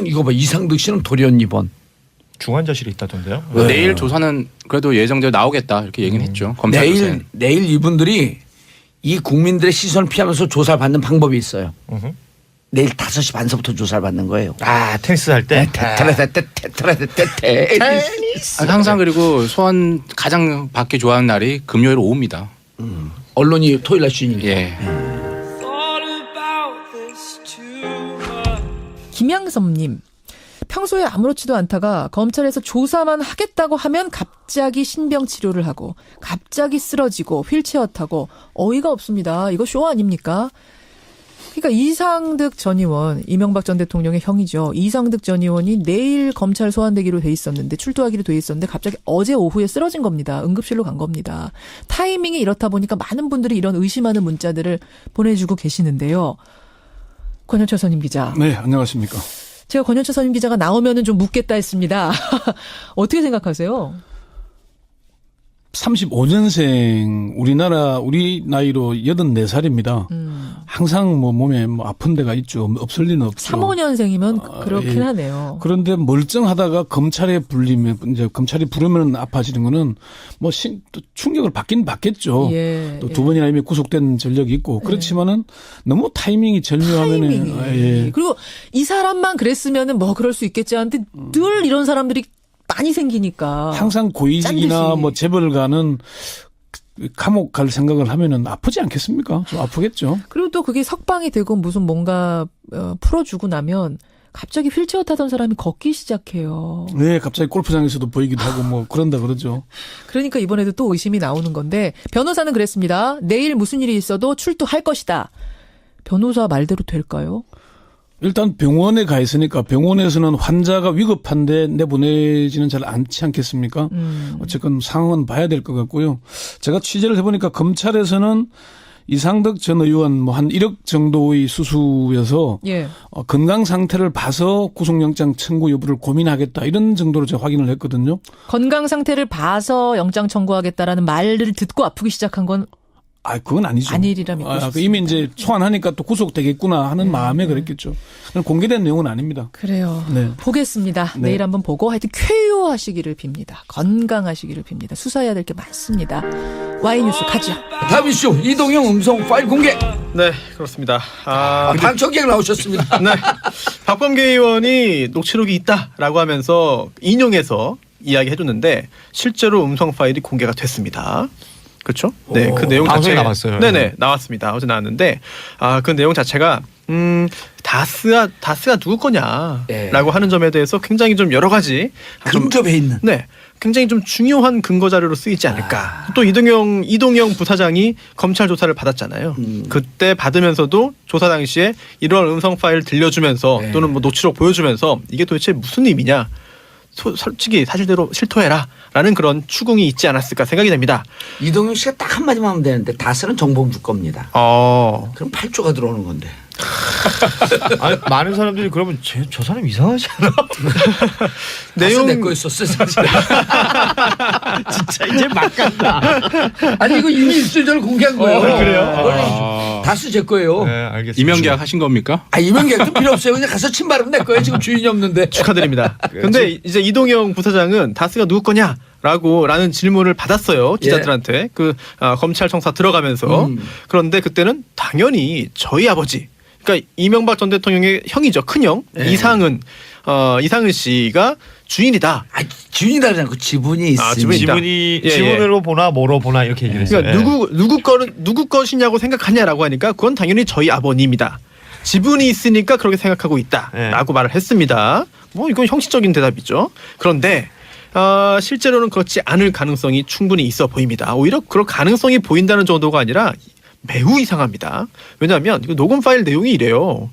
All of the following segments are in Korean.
이거 봐. 이상득 씨는 돌연 입원. 중환자실에 있다던데요. 내일 조사는 그래도 예정대로 나오겠다 이렇게 얘기는 했죠. 검찰 조사는. 내일 이분들이 이 국민들의 시선을 피하면서 조사를 받는 방법이 있어요. 내일 5시 반서부터 조사를 받는 거예요. 아 테니스 할 때. 테니스. 항상 그리고 소환 가장 받기 좋아하는 날이 금요일 오후입니다. 언론이 토요일 날 쉬니까. 예. 김양섭님. 평소에 아무렇지도 않다가 검찰에서 조사만 하겠다고 하면 갑자기 신병 치료를 하고 갑자기 쓰러지고 휠체어 타고 어이가 없습니다. 이거 쇼 아닙니까? 그러니까 이상득 전 의원, 이명박 전 대통령의 형이죠. 이상득 전 의원이 내일 검찰 소환되기로 돼 있었는데 출두하기로 돼 있었는데 갑자기 어제 오후에 쓰러진 겁니다. 응급실로 간 겁니다. 타이밍이 이렇다 보니까 많은 분들이 이런 의심하는 문자들을 보내주고 계시는데요. 권현철 선임 기자. 네, 안녕하십니까. 제가 권현철 선임 기자가 나오면은 좀 묻겠다 했습니다. 어떻게 생각하세요? 35년생 우리 나이로 84살입니다. 항상 몸에 아픈 데가 있죠. 없을 리는 없죠. 35년생이면 그렇긴 예. 하네요. 그런데 멀쩡하다가 검찰에 불리면 이제 검찰이 부르면 아파지는 거는 또 충격을 받긴 받겠죠. 예, 또 두 번이나 이미 구속된 전력이 있고 그렇지만은 너무 타이밍이 절묘하면은 그리고 이 사람만 그랬으면은 그럴 수 있겠지 하는데 늘 이런 사람들이 많이 생기니까. 항상 고위직이나 재벌가는 감옥 갈 생각을 하면은 아프지 않겠습니까? 좀 아프겠죠. 그리고 또 그게 석방이 되고 무슨 뭔가 풀어주고 나면 갑자기 휠체어 타던 사람이 걷기 시작해요. 네, 갑자기 골프장에서도 보이기도 하고 그런다 그러죠. 그러니까 이번에도 또 의심이 나오는 건데 변호사는 그랬습니다. 내일 무슨 일이 있어도 출두할 것이다. 변호사 말대로 될까요? 일단 병원에 가 있으니까 병원에서는 환자가 위급한데 내보내지는 잘 않지 않겠습니까? 어쨌건 상황은 봐야 될 것 같고요. 제가 취재를 해보니까 검찰에서는 이상득 전 의원 한 1억 정도의 수수여서 예. 건강 상태를 봐서 구속영장 청구 여부를 고민하겠다 이런 정도로 제가 확인을 했거든요. 건강 상태를 봐서 영장 청구하겠다라는 말을 듣고 아프기 시작한 건 그건 아니죠. 아니리라 믿고 싶습니다. 이미 이제 소환하니까 또 구속되겠구나 하는 마음에 그랬겠죠. 공개된 내용은 아닙니다. 그래요. 네. 보겠습니다. 네. 내일 한번 보고 하여튼 쾌유하시기를 빕니다. 건강하시기를 빕니다. 수사해야 될 게 많습니다. Y뉴스 가죠. 다음 이슈 이동영 음성 파일 공개. 네 그렇습니다. 방청객 나오셨습니다. 네. 박범계 의원이 녹취록이 있다라고 하면서 인용해서 이야기해줬는데 실제로 음성 파일이 공개가 됐습니다. 그렇죠? 네, 그 내용 방송에 자체가 나왔어요. 네네 나왔습니다. 어제 나왔는데 그 내용 자체가 다스가 누구 거냐라고 네. 하는 점에 대해서 굉장히 좀 여러 가지 근접해 있는. 네. 굉장히 좀 중요한 근거 자료로 쓰이지 않을까. 또 이동영 부사장이 검찰 조사를 받았잖아요. 그때 받으면서도 조사 당시에 이런 음성 파일 들려주면서 네. 또는 녹취록 보여주면서 이게 도대체 무슨 의미냐. 솔직히 사실대로 실토해라라는 그런 추궁이 있지 않았을까 생각이 됩니다. 이동영 씨가 딱 한마디만 하면 되는데 다스는 정봉주 겁니다. 그럼 8조가 들어오는 건데. 아니, 많은 사람들이 그러면 저 사람 이상하지 않아? 내용 내 거였었어 사실. 진짜 이제 막 간다. 아니 이거 이미 일주일 전에 공개한 거예요. 그래요? 다스 제 거예요. 네, 알겠습니다. 임명계약 하신 겁니까? 이명계약도 필요 없어요. 그냥 가서 침바르면 내 거예요. 지금 주인이 없는데. 축하드립니다. 근데 이제 이동영 부사장은 다스가 누구 거냐? 라는 질문을 받았어요. 기자들한테. 검찰 청사 들어가면서. 그런데 그때는 당연히 저희 아버지. 그러니까 이명박 전 대통령의 형이죠. 큰형. 네. 이상은 씨가 주인이다. 주인이다 그러지 않고 지분이 있습니다. 지분이 지분으로 보나 뭐로 보나 이렇게 얘기를 했어요. 그러니까 누구 것이냐고 생각하냐라고 하니까 그건 당연히 저희 아버님이다. 지분이 있으니까 그렇게 생각하고 있다라고 말을 했습니다. 이건 형식적인 대답이죠. 그런데 실제로는 그렇지 않을 가능성이 충분히 있어 보입니다. 오히려 그럴 가능성이 보인다는 정도가 아니라 매우 이상합니다. 왜냐하면 이거 녹음 파일 내용이 이래요.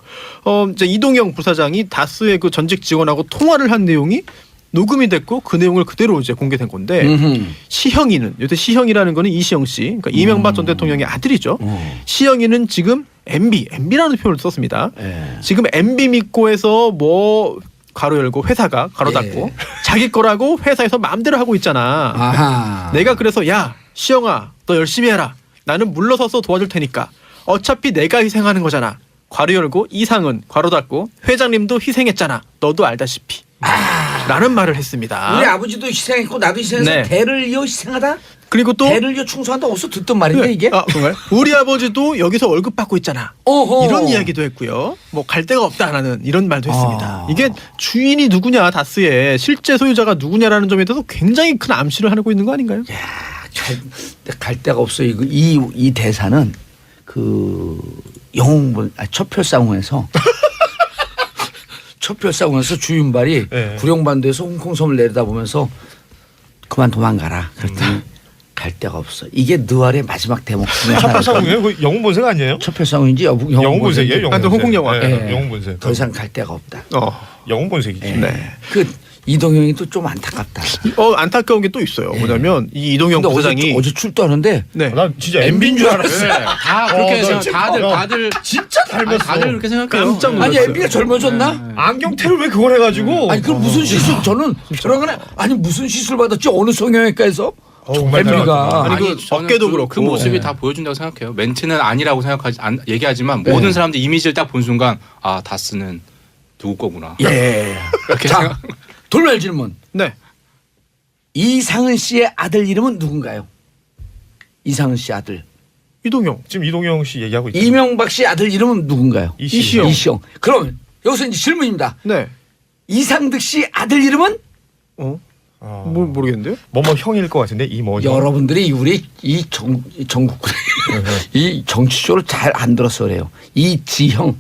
이제 이동영 부사장이 다스의 그 전직 직원하고 통화를 한 내용이 녹음이 됐고 그 내용을 그대로 이제 공개된 건데 시형이는 요새 시형이라는 거는 이시영 씨, 그러니까 이명박 전 대통령의 아들이죠. 시형이는 지금 MB라는 표현을 썼습니다. 지금 MB 믿고에서 가로 열고 회사가 가로 닫고 자기 거라고 회사에서 마음대로 하고 있잖아. 아하. 내가 그래서 야 시영아 너 열심히 해라. 나는 물러서서 도와줄 테니까 어차피 내가 희생하는 거잖아. 괄호 열고 이상은 괄호 닫고 회장님도 희생했잖아. 너도 알다시피. 라는 말을 했습니다. 우리 아버지도 희생했고 나도 희생해서 네. 대를 이어 희생하다. 그리고 또 대를 이어 충성한다. 어디서 듣던 말인데 이게? 아, 그런가요? 우리 아버지도 여기서 월급 받고 있잖아. 어허. 이런 이야기도 했고요. 뭐 갈 데가 없다라는 이런 말도 했습니다. 아. 이게 주인이 누구냐 다스의 실제 소유자가 누구냐라는 점에 대해서 굉장히 큰 암시를 하고 있는 거 아닌가요? 갈 데가 없어. 이 대사는 그 영웅본 첩혈상홍에서 첩혈상홍에서 주윤발이 네. 구룡반도에서 홍콩섬을 내려다보면서 그만 도망가라. 그랬더니 갈 데가 없어. 이게 느와르의 마지막 대목 중에 하나예요. 첩혈상이에요? 그 영웅본색 아니에요? 첩혈상홍인지 영웅본색이에요. 또 홍콩 영화. 네, 영웅본색. 더 이상 갈 데가 없다. 영웅본색이지. 네. 그 이동형이 또 좀 안타깝다. 안타까운 게 또 있어요. 뭐냐면 이 이동영 근데 부사장이 어제 출두하는데 네. 나 진짜 MB인 줄 알았어. 다 그렇게 나 생각. 다들 진짜 닮았어. 다들 그렇게 생각해요. 깜짝 놀랐어요. 아니 MB가 젊어졌나? 안경테를 왜 그걸 해가지고? 아니 그럼 무슨 시술 저는 저런 거는 아니 무슨 시술 받았지 어느 성형외과에서 정말 MB가 아니, 그 저는 어깨도 그렇고. 그 모습이 다 보여준다고 생각해요. 멘트는 아니라고 얘기하지만 네. 모든 사람들이 이미지를 딱 본 순간 아 다스는 누구 거구나. 예. 이렇게 자 생각. 돌발 질문. 네. 이상은 씨의 아들 이름은 누군가요? 이상은 씨 아들. 이동영. 지금 이동영 씨 얘기하고 있죠. 이명박 씨 아들 이름은 누군가요? 이시영. 이시영. 그럼 여기서 이제 질문입니다. 네. 이상득 씨 아들 이름은 모르겠는데요? 뭐뭐 형일 것 같은데 이뭐 여러분들이 우리 이 전국 이 정치쇼를 잘 안 들어서 그래요. 이지형.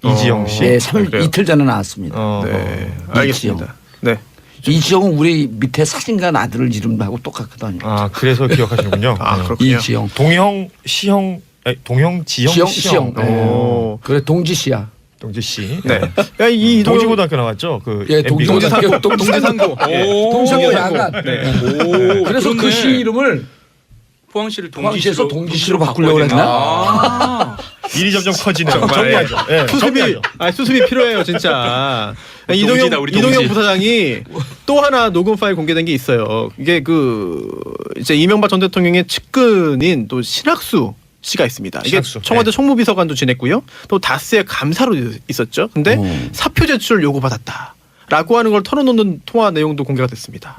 이지영 씨. 네, 3일 그래요? 이틀 전에 나왔습니다. 네. 이지영. 알겠습니다. 네. 이지영은 우리 밑에 사진관 아들 이름하고 똑같거든요. 아 그래서 기억하시는군요. 아, 그렇군요. 이지영. 동형 시형 아니, 동형 지형 시영. 네. 오. 그래 동지 씨야. 동지 씨. 네. 야, 이 이동영 동지고등학교 나왔죠. 그 예, MB 가. 동지고등학교. 동지상고. 동상고 야간. 오, 그래서 그 그렇네. 시 이름을 포항시를 포항시에서 동지시로 바꾸려고 그랬나? 아. 일이 점점 커지는. 정리하죠. 예, 정리하죠. 수습이 필요해요, 진짜. 동지다, 우리 동지. 이동영 부사장이 또 하나 녹음 파일 공개된 게 있어요. 이게 이제 이명박 전 대통령의 측근인 또 신학수 씨가 있습니다. 이게 신학수. 청와대 네. 총무비서관도 지냈고요. 또 다스의 감사로 있었죠. 근데 사표 제출 요구받았다. 라고 하는 걸 털어놓는 통화 내용도 공개가 됐습니다.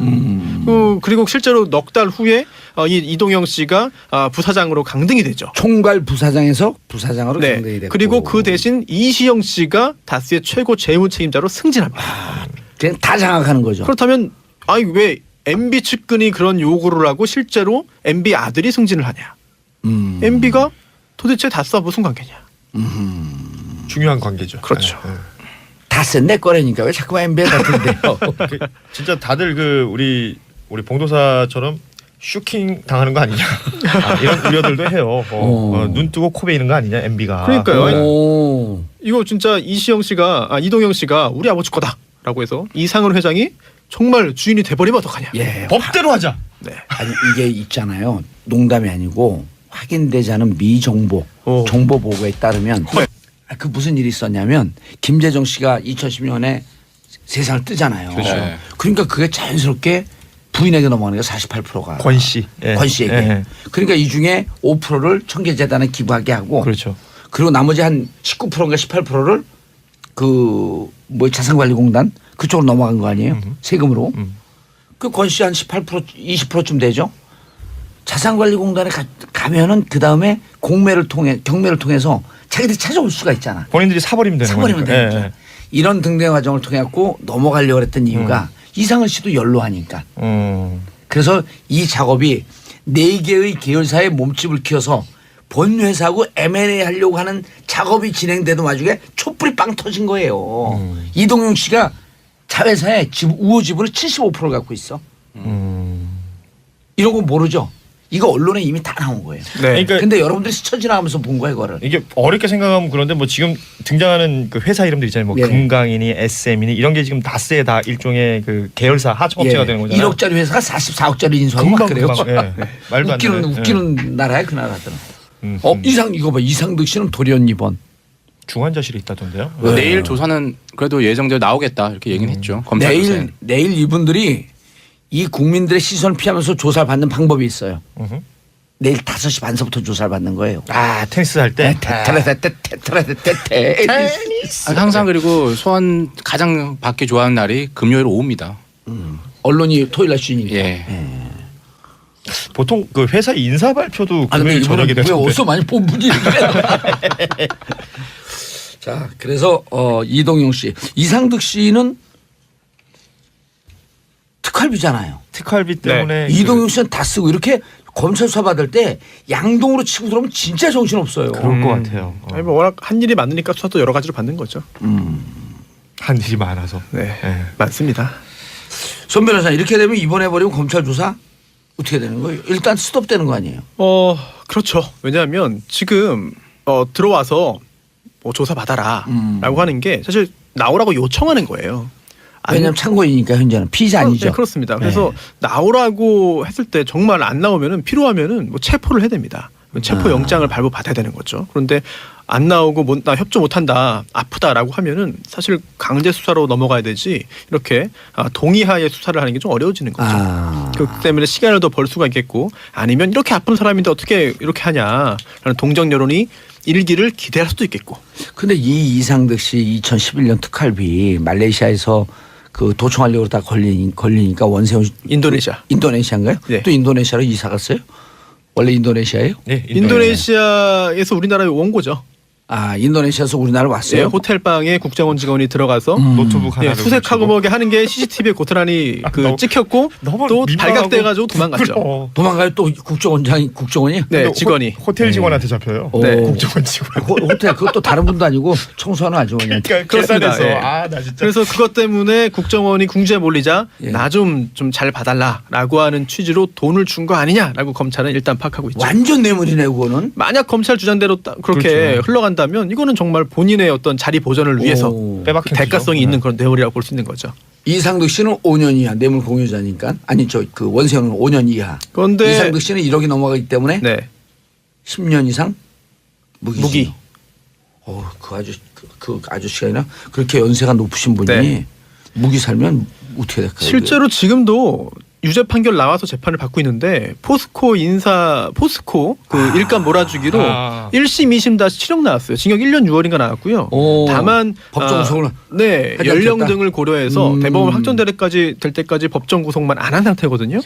그리고 실제로 넉 달 후에 이 이동영 씨가 부사장으로 강등이 되죠. 총괄 부사장에서 부사장으로 네. 강등이 됐고. 그리고 그 대신 이시영 씨가 다스의 최고 재무 책임자로 승진합니다. 그냥 다 장악하는 거죠. 그렇다면 아니 왜 MB 측근이 그런 요구를 하고 실제로 MB 아들이 승진을 하냐? MB가 도대체 다스와 무슨 관계냐? 중요한 관계죠. 그렇죠. 예, 예. 다 쓴 내 거라니까 왜 자꾸만 MB에 같은데요. 진짜 다들 우리 봉도사처럼 슈킹 당하는 거 아니냐 이런 우려들도 해요. 눈 뜨고 코 베이는 거 아니냐 MB가. 그러니까요. 오. 이거 진짜 이동영 씨가 우리 아버지 거다라고 해서 이상은 회장이 정말 주인이 돼버리면 어떡하냐? 예. 법대로 하자. 네. 아니 이게 있잖아요. 농담이 아니고 확인되지 않은 미정보 정보 보고에 따르면 그 무슨 일이 있었냐면 김재정 씨가 2010년에 세상을 뜨잖아요. 그렇죠. 그러니까 그게 자연스럽게 부인에게 넘어가는 게 48%가 권 씨. 예. 권 씨에게. 예. 그러니까 이 중에 5%를 청계재단에 기부하게 하고 그렇죠. 그리고 나머지 한 19%인가 18%를 자산관리공단 그쪽으로 넘어간 거 아니에요? 세금으로. 그 권 씨 한 18% 20%쯤 되죠. 자산관리공단에 가면은 그 다음에 경매를 통해서 자기들이 찾아올 수가 있잖아. 본인들이 사버리면 되는 사버리면 거니까. 되니까. 예. 이런 등등 과정을 통해 갖고 넘어가려고 했던 이유가 이상은 씨도 연로하니까. 그래서 이 작업이 4개의 계열사의 몸집을 키워서 본 회사하고 M&A 하려고 하는 작업이 진행되던 와중에 촛불이 빵 터진 거예요. 이동용 씨가 자회사의 우호 지분을 75%를 갖고 있어. 이런 거 모르죠. 이거 언론에 이미 다 나온 거예요. 네. 그러니까 근데 여러분들이 스쳐 지나가면서 본 거예요, 이거를. 이게 어렵게 생각하면 그런데 뭐 지금 등장하는 그 회사 이름들 있잖아요. 뭐 예. 금강이니 SM이니 이런 게 지금 다스의 다 일종의 그 계열사 하청업체가 되는 거잖아요. 1억짜리 회사가 44억짜리 인수하고 막 그래요. 예. 말도 안 되는. 웃기는 나라야, 그 나라들은. 음. 이거 봐. 이상득 씨는 돌연 입원. 중환자실에 있다던데요. 네. 내일 조사는 그래도 예정대로 나오겠다 이렇게 얘기는 했죠. 검찰 조사에. 내일 이분들이 이 국민들의 시선을 피하면서 조사를 받는 방법이 있어요. 내일 5시 반서부터 조사를 받는 거예요. 아 테니스 할 때. 테니스. 항상 그리고 소환 가장 받기 좋아하는 날이 금요일 오후입니다. 언론이 토요일 날 쉬니까. 예. 보통 그 회사 인사 발표도 아, 근데 금요일 저녁에 이번에 왜 되는데. 어디서 많이 본 분이 자, 그래서 이동용 씨, 이상득 씨는 특활비잖아요. 특활비 때문에 이동용 씨는 다 쓰고 이렇게 검찰 수사 받을 때 양동으로 치고 들어오면 진짜 정신 없어요. 그럴 것 같아요. 아니 뭐 워낙 한 일이 많으니까 수사도 여러 가지로 받는 거죠. 한 일이 많아서. 네, 네. 많습니다. 손 변호사 이렇게 되면 입원해 버리면 검찰 조사 어떻게 되는 거예요? 일단 스톱되는 거 아니에요? 그렇죠. 왜냐하면 지금 들어와서 뭐 조사 받아라라고 하는 게 사실 나오라고 요청하는 거예요. 왜냐하면 참고인이니까 현재는 피의자 아니죠. 네, 그렇습니다. 그래서 나오라고 했을 때 정말 안 나오면은 필요하면은 뭐 체포를 해야 됩니다. 체포 영장을 발부 받아야 되는 거죠. 그런데 안 나오고 나 협조 못한다, 아프다라고 하면은 사실 강제 수사로 넘어가야 되지 이렇게 동의하에 수사를 하는 게 좀 어려워지는 거죠. 그렇기 때문에 시간을 더 벌 수가 있겠고 아니면 이렇게 아픈 사람인데 어떻게 이렇게 하냐라는 동정 여론이 일기를 기대할 수도 있겠고. 근데 이 이상득 씨 2011년 특활비 말레이시아에서 그 도청하려고 다 걸리니까 원세훈 인도네시아인가요? 네. 또 인도네시아로 이사 갔어요? 원래 인도네시아예요? 네, 인도네시아에서 우리나라에 온 거죠. 아, 인도네시아에서 우리나라 왔어요? 네, 호텔방에 국정원 직원이 들어가서 노트북 하나 수색하고 뭐 하는 게 CCTV에 고스란히 찍혔고 또 발각돼가지고 도망갔죠. 도망가요? 또 국정원이? 네, 직원이. 호텔 직원한테 잡혀요. 네. 국정원 직원. 호텔 그것도 다른 분도 아니고 청소하는 아주머니한테. 그렇습니다. 계산해서. 예. 아, 나 진짜. 그래서 그것 때문에 국정원이 궁지에 몰리자 예. 나 좀 잘 봐달라라고 하는 취지로 돈을 준 거 아니냐라고 검찰은 일단 파악하고 있죠. 완전 뇌물이네 그거는. 만약 검찰 주장대로 그렇게 그렇죠. 흘러간다면 이거는 정말 본인의 어떤 자리 보전을 위해서 빼박힌 그 대가성이 거죠. 있는 그런 뇌물이라고 볼 수 있는 거죠. 이상득 씨는 5년 이하 뇌물 공유자니까 아니 그 원세훈은 5년 이하. 그런데 이상득 씨는 1억이 넘어가기 때문에 네. 10년 이상 무기지. 무기. 그 아저씨가 아니라 그렇게 연세가 높으신 분이 네. 무기 살면 어떻게 될까요? 실제로 지금도 유죄 판결 나와서 재판을 받고 있는데 포스코 그 일감 몰아주기로 1심 2심 다 실형 나왔어요. 징역 1년 6월인가 나왔고요. 다만 법정 구속을 네, 하지 연령 않겠다. 등을 고려해서 대법원 확정될 때까지 법정 구속만 안 한 상태거든요.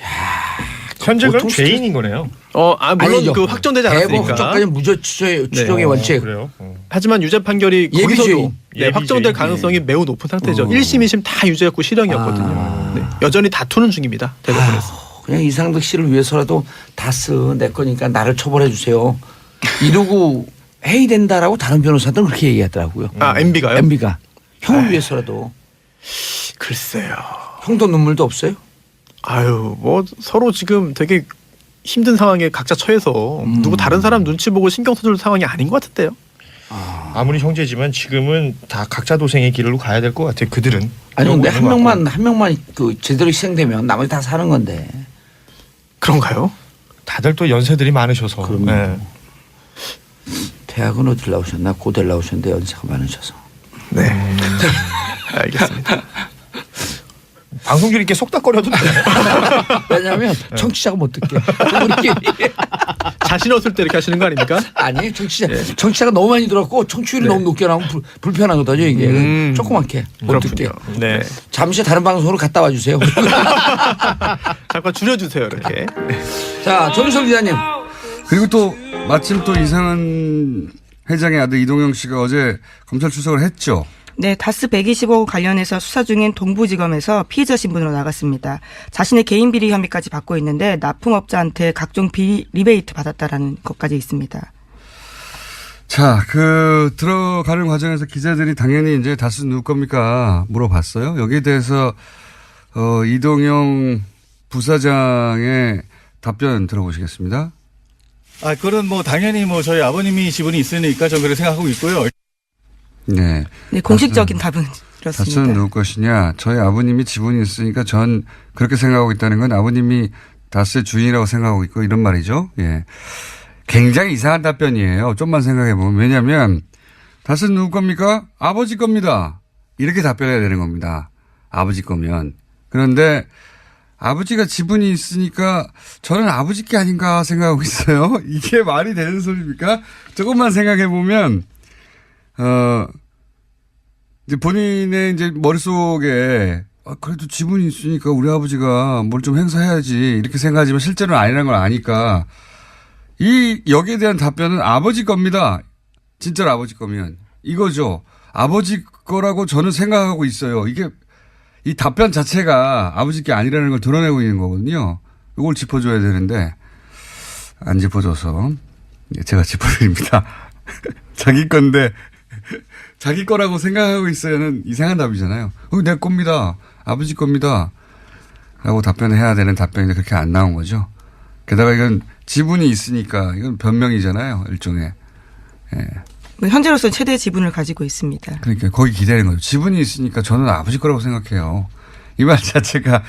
현재 그럼 보통 죄인인 거네요. 물론 아니죠. 그 확정되지 대법원 않았으니까. 확정까지 무죄 추정의 원칙. 그래요? 하지만 유죄 판결이 예비죄인. 거기서도 확정될 예비죄인. 가능성이 매우 높은 상태죠. 1심, 2심 다 유죄였고 실형이었거든요. 네, 여전히 다투는 중입니다. 대법원에서. 그냥 이상득 씨를 위해서라도 다스 내 거니까 나를 처벌해 주세요. 이러고 해야 된다라고 다른 변호사들은 그렇게 얘기하더라고요. MB가요? MB가 형을 위해서라도. 글쎄요. 형도 눈물도 없어요? 뭐 서로 지금 되게 힘든 상황에 각자 처해서 누구 다른 사람 눈치 보고 신경 써줄 상황이 아닌 것 같은데요. 아무리 형제지만 지금은 다 각자 도생의 길로 가야 될 것 같아요. 그들은. 아니 근데 한 그러고 있는 것 명만 그 제대로 희생되면 나머지 다 사는 건데. 그런가요? 같고. 다들 또 연세들이 많으셔서. 그럼요. 네. 대학은 어디 나오셨나? 고대 나오셨는데 연세가 많으셔서. 네. 알겠습니다. 방송 중에 이렇게 속닥거려도 돼요. 왜냐하면 청취자가 못 듣게. 우리끼리. 자신 없을 때 이렇게 하시는 거 아닙니까? 아니 청취자가 너무 많이 들었고 청취율이 너무 높게 나오면 불편하거든요 이게. 조그맣게 못 듣게. 그렇군요. 네. 잠시 다른 방송으로 갔다 와주세요. 잠깐 줄여주세요 이렇게. 자 조민석 기자님. 그리고 또 마침 또 이상한 회장의 아들 이동영 씨가 어제 검찰 출석을 했죠. 네, 다스 125호 관련해서 수사 중인 동부지검에서 피의자 신분으로 나갔습니다. 자신의 개인 비리 혐의까지 받고 있는데 납품업자한테 각종 비리 리베이트 받았다라는 것까지 있습니다. 자, 들어가는 과정에서 기자들이 당연히 이제 다스 누구 겁니까? 물어봤어요. 여기에 대해서, 이동영 부사장의 답변 들어보시겠습니다. 그건 뭐 당연히 뭐 저희 아버님이 지분이 있으니까 저는 그렇게 생각하고 있고요. 네. 네, 공식적인 답은 다스는 이렇습니다. 누구 것이냐? 저희 아버님이 지분이 있으니까 전 그렇게 생각하고 있다는 건 아버님이 다스의 주인이라고 생각하고 있고 이런 말이죠. 예. 굉장히 이상한 답변이에요. 좀만 생각해 보면. 왜냐하면 다스는 누구 겁니까? 아버지 겁니다. 이렇게 답변해야 되는 겁니다. 아버지 거면. 그런데 아버지가 지분이 있으니까 저는 아버지 게 아닌가 생각하고 있어요. 이게 말이 되는 소리입니까? 조금만 생각해 보면, 이제 본인의 이제 머릿속에 그래도 지분이 있으니까 우리 아버지가 뭘 좀 행사해야지 이렇게 생각하지만 실제로는 아니라는 걸 아니까 여기에 대한 답변은 아버지 겁니다. 진짜로 아버지 거면. 이거죠. 아버지 거라고 저는 생각하고 있어요. 이 답변 자체가 아버지 게 아니라는 걸 드러내고 있는 거거든요. 이걸 짚어줘야 되는데 안 짚어줘서 제가 짚어드립니다. 자기 건데 자기 거라고 생각하고 있어야는 이상한 답이잖아요. 내 겁니다. 아버지 겁니다. 라고 답변을 해야 되는 답변인데 그렇게 안 나온 거죠. 게다가 이건 지분이 있으니까 이건 변명이잖아요. 일종의. 예. 현재로서는 최대 지분을 가지고 있습니다. 그러니까 거기 기다리는 거죠. 지분이 있으니까 저는 아버지 거라고 생각해요. 이 말 자체가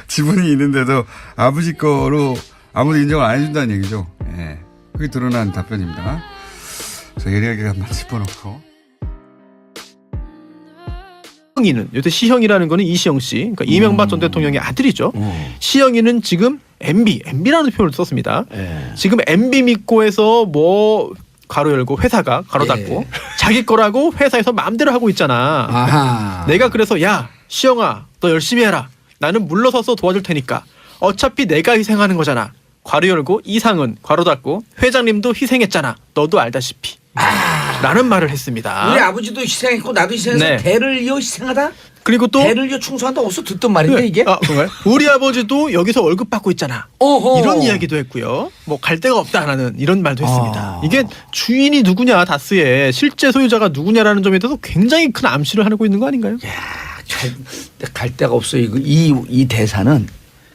지분이 있는데도 아버지 거로 아무도 인정을 안 해준다는 얘기죠. 예. 그게 드러난 답변입니다. 그래서 예리하게 한번 짚어놓고. 시영이는 요새 시형이라는 거는 이시영 씨, 그러니까 이명박 전 대통령의 아들이죠. 시영이는 지금 MB라는 표현을 썼습니다. 지금 MB 믿고에서 뭐 가로 열고 회사가 가로 닫고 자기 거라고 회사에서 마음대로 하고 있잖아. 아하. 내가 그래서 야 시영아 너 열심히 해라. 나는 물러서서 도와줄 테니까. 어차피 내가 희생하는 거잖아. 괄호 열고 이상은 괄호 닫고 회장님도 희생했잖아. 너도 알다시피. 라는 말을 했습니다. 우리 아버지도 희생했고 나도 희생해서 네. 대를 이어 희생하다? 그리고 또 대를 이어 충성한다 어디서 듣던 말인데 이게? 아, 그런가요? 우리 아버지도 여기서 월급 받고 있잖아. 어허. 이런 이야기도 했고요. 뭐 갈 데가 없다 나는 이런 말도 했습니다. 아. 이게 주인이 누구냐 다스의 실제 소유자가 누구냐라는 점에 대해서 굉장히 큰 암시를 하고 있는 거 아닌가요? 갈 데가 없어. 이 대사는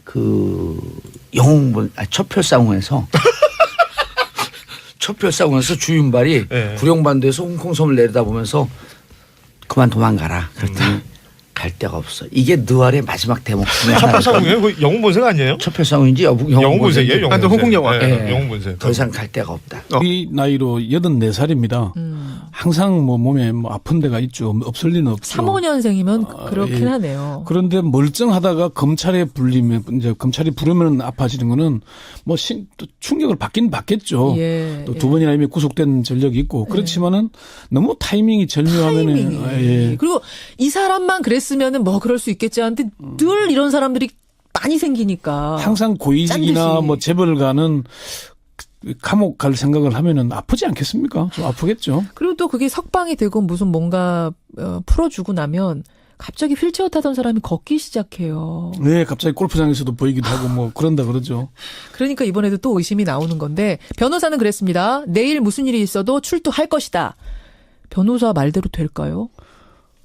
그 영웅본 첩혈상홍에서 첩혈상홍에서 주윤발이 네. 구룡반도에서 홍콩섬을 내려다보면서 그만 도망가라. 그랬더니 갈 데가 없어. 이게 느와르의 마지막 대목 중에 하나예요. 첩혈상홍이에요? 그 영웅 본색 아니에요? 첩혈상홍인지 영웅 본색이에요. 영웅 본색. 홍콩 영화. 네, 영웅 본색. 더 이상 갈 데가 없다. 이 나이로 84살입니다. 항상 뭐 몸에 뭐 아픈 데가 있죠. 없을 리는 없죠. 35년생이면 그렇긴 예. 하네요. 그런데 멀쩡하다가 검찰에 불리면 이제 검찰이 부르면 아파지는 거는 뭐 또 충격을 받긴 받겠죠. 예, 또 두 번이나 이미 구속된 전력이 있고 그렇지만은 너무 타이밍이 절묘하면은 타이밍이. 예. 그리고 이 사람만 그랬으면은 뭐 그럴 수 있겠지 하는데 늘 이런 사람들이 많이 생기니까. 항상 고위직이나 짠 듯이. 뭐 재벌가는 감옥 갈 생각을 하면은 아프지 않겠습니까? 좀 아프겠죠. 그리고 또 그게 석방이 되고 무슨 뭔가 풀어주고 나면 갑자기 휠체어 타던 사람이 걷기 시작해요. 네, 갑자기 골프장에서도 보이기도 하고 뭐 그런다 그러죠. 그러니까 이번에도 또 의심이 나오는 건데 변호사는 그랬습니다. 내일 무슨 일이 있어도 출두할 것이다. 변호사 말대로 될까요?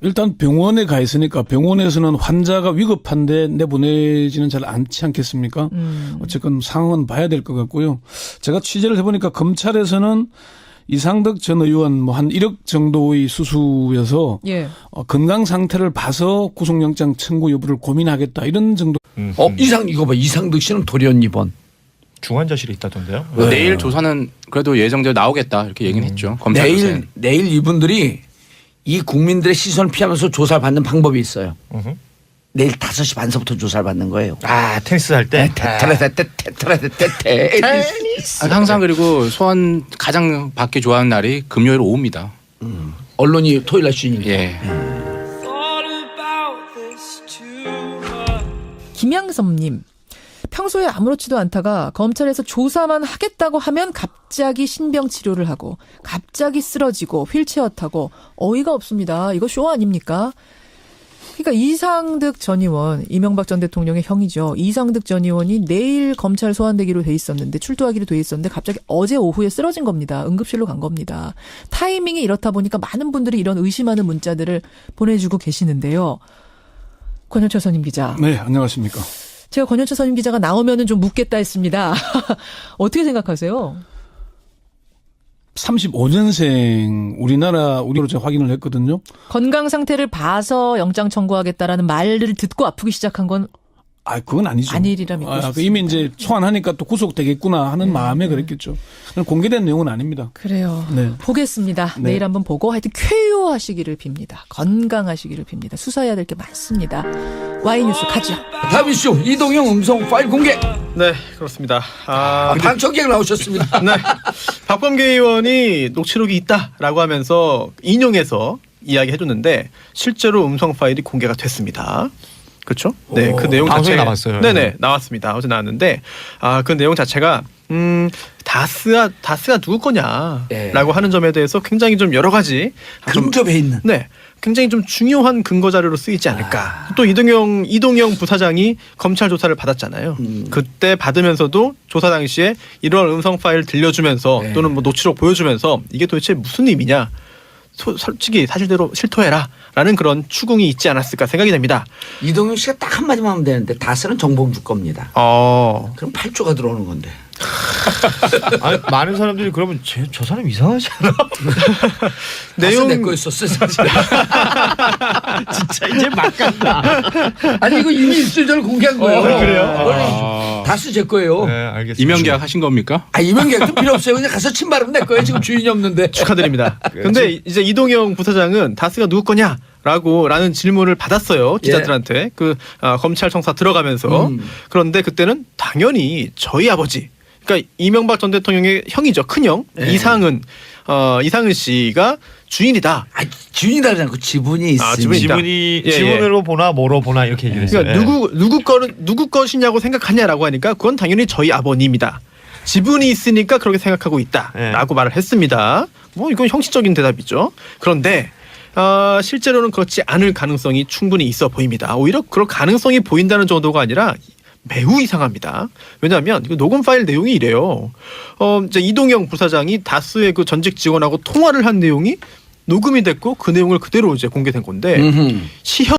일단 병원에 가 있으니까 병원에서는 환자가 위급한데 내보내지는 잘 않지 않겠습니까? 어쨌건 상황은 봐야 될 것 같고요. 제가 취재를 해보니까 검찰에서는 이상득 전 의원 뭐 한 1억 정도의 수수여서 예. 건강 상태를 봐서 구속영장 청구 여부를 고민하겠다 이런 정도. 이거 봐. 이상득 씨는 돌연 입원. 중환자실에 있다던데요. 내일 조사는 그래도 예정대로 나오겠다 이렇게 얘기는 했죠. 검찰 조사에. 내일 이분들이 이 국민들의 시선을 피하면서 조사를 받는 방법이 있어요. 내일 5시 반서부터 조사를 받는 거예요. 테니스 할 때. 항상 그리고 소환 가장 받기 좋아하는 날이 금요일 오후입니다. 언론이 토요일 날 쉬니까. 예. 김양섭님. 평소에 아무렇지도 않다가 검찰에서 조사만 하겠다고 하면 갑자기 신병 치료를 하고 갑자기 쓰러지고 휠체어 타고 어이가 없습니다. 이거 쇼 아닙니까? 그러니까 이상득 전 의원, 이명박 전 대통령의 형이죠. 이상득 전 의원이 내일 검찰 소환되기로 돼 있었는데 출두하기로 돼 있었는데 갑자기 어제 오후에 쓰러진 겁니다. 응급실로 간 겁니다. 타이밍이 이렇다 보니까 많은 분들이 이런 의심하는 문자들을 보내주고 계시는데요. 권현철 선임 기자. 네, 안녕하십니까. 제가 권현철 선임 기자가 나오면은 좀 묻겠다 했습니다. 어떻게 생각하세요? 35년생 우리로 제가 확인을 했거든요. 건강 상태를 봐서 영장 청구하겠다라는 말을 듣고 아프기 시작한 건 그건 아니죠. 아니리라 믿고 싶습니다. 이미 이제 소환하니까 또 구속되겠구나 하는 마음에 그랬겠죠. 공개된 내용은 아닙니다. 그래요. 네. 보겠습니다. 네. 내일 한번 보고 하여튼 쾌유하시기를 빕니다. 건강하시기를 빕니다. 수사해야 될 게 많습니다. Y뉴스 가죠. 다음 이슈 이동영 음성 파일 공개. 네, 그렇습니다. 방청객 나오셨습니다. 네. 박범계 의원이 녹취록이 있다라고 하면서 인용해서 이야기해줬는데 실제로 음성 파일이 공개가 됐습니다. 그렇죠? 네, 그 내용 방송에 자체가 나왔어요. 네네, 나왔습니다. 어제 나왔는데 그 내용 자체가 다스가 누구 거냐라고 예. 하는 점에 대해서 굉장히 좀 여러 가지 근접해 있는. 네. 굉장히 좀 중요한 근거 자료로 쓰이지 않을까. 또 이동영 부사장이 검찰 조사를 받았잖아요. 그때 받으면서도 조사 당시에 이런 음성 파일 들려주면서 네. 또는 뭐 녹취록 보여주면서 이게 도대체 무슨 의미냐. 솔직히 사실대로 실토해라라는 그런 추궁이 있지 않았을까 생각이 됩니다. 이동영 씨가 딱 한마디만 하면 되는데 다스는 정봉주 겁니다. 그럼 8조가 들어오는 건데. 아니, 많은 사람들이 그러면 저 사람 이상하지 않아? 내용 내 거였었어 사실. 진짜 이제 막 간다. 아니 이거 이미 일주일 전에 공개한 거예요. 그래요? 다스 제 거예요. 네, 알겠습니다. 임명계약 하신 겁니까? 이명계약도 필요 없어요. 그냥 가서 침발하면 내 거예요. 지금 주인이 없는데. 축하드립니다. 근데 이제 이동영 부사장은 다스가 누구 거냐? 라는 질문을 받았어요. 기자들한테. 검찰 청사 들어가면서. 그런데 그때는 당연히 저희 아버지, 그러니까 이명박 전 대통령의 형이죠. 큰형. 네. 이상은 씨가 주인이다. 주인이다 그러지 않고 지분이 있습니다. 지분이 있다. 지분으로 보나 뭐로 보나 이렇게 얘기를 했어요. 그러니까 누구 것이냐고 생각하냐라고 하니까 그건 당연히 저희 아버님이다. 지분이 있으니까 그렇게 생각하고 있다라고 말을 했습니다. 뭐 이건 형식적인 대답이죠. 그런데 실제로는 그렇지 않을 가능성이 충분히 있어 보입니다. 오히려 그럴 가능성이 보인다는 정도가 아니라 매우 이상합니다. 왜냐하면 이거 녹음 파일 내용이 이래요. 이제 이동영 부사장이 다스의 그 전직 직원하고 통화를 한 내용이 녹음이 됐고 그 내용을 그대로 이제 공개된 건데 시현